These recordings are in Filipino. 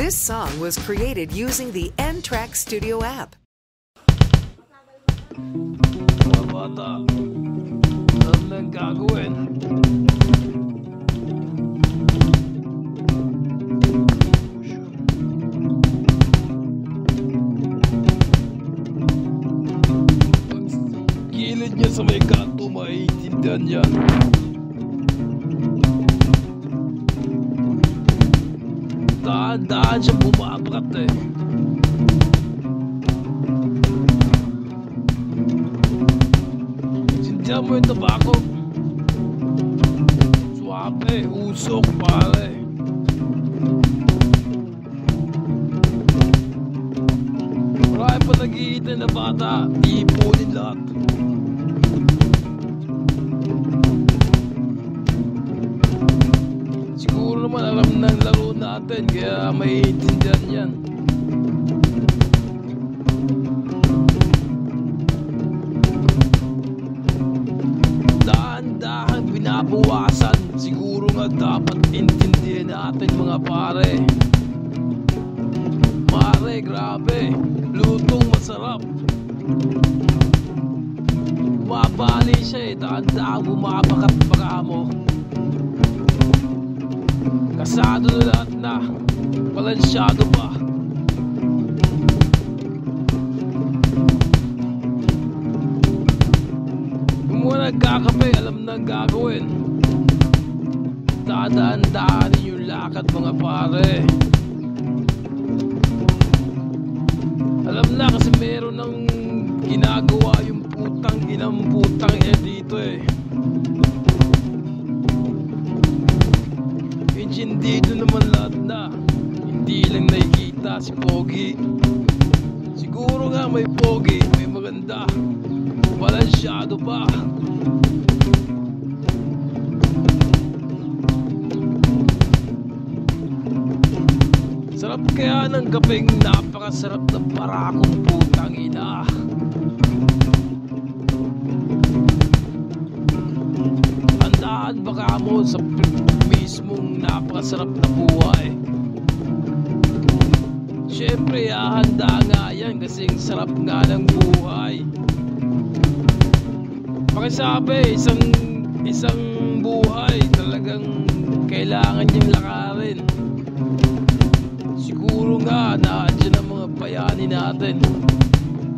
This song was created using the N-Track Studio app. Mga bata, alam na ang gagawin. Gilid niya sa may kanto, maiintindihan niya. Daan-daan siya bumabakat eh. Sindihan mo yung tabako. Swabe, usok pare. Marami pa nag-iitay na bata, iipunin lahat. Siguro naman alam ng laro natin, kaya may intindihan yan. Dahan-dahan binabawasan, siguro nga dapat intindihan natin mga pare. Pare, grabe, lutong masarap. Bumabali siya eh, dahan-dahan bumabakat baka mo. Kasado na lahat na, balansyado pa. Kung mga nagkakape, alam na ang gagawin. Dadaan-daanin yung lakad mga pare. Alam na kasi meron ng ginagawa yung putang niya dito eh. Dito naman lahat na, hindi lang nakikita si Pogi. Siguro nga may Pogi, may maganda, balansyado pa. Sarap kaya ng kapeng napakasarap na parakong putang ina. Tandaan baka mo sa mismong napakasarap na buhay. Siyempre handa nga yan kasing sarap nga ng buhay. Pakisabi, isang buhay talagang kailangan niyang lakarin. Siguro nga naandyan ang mga bayani natin.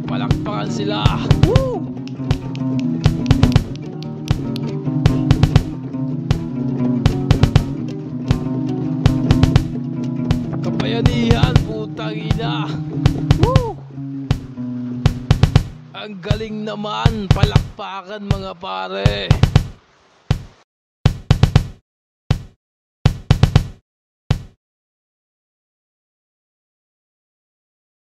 Palakpakan sila. Woo! Kapayanihan, putang ina. Woo! Ang galing naman, palakpakan mga pare.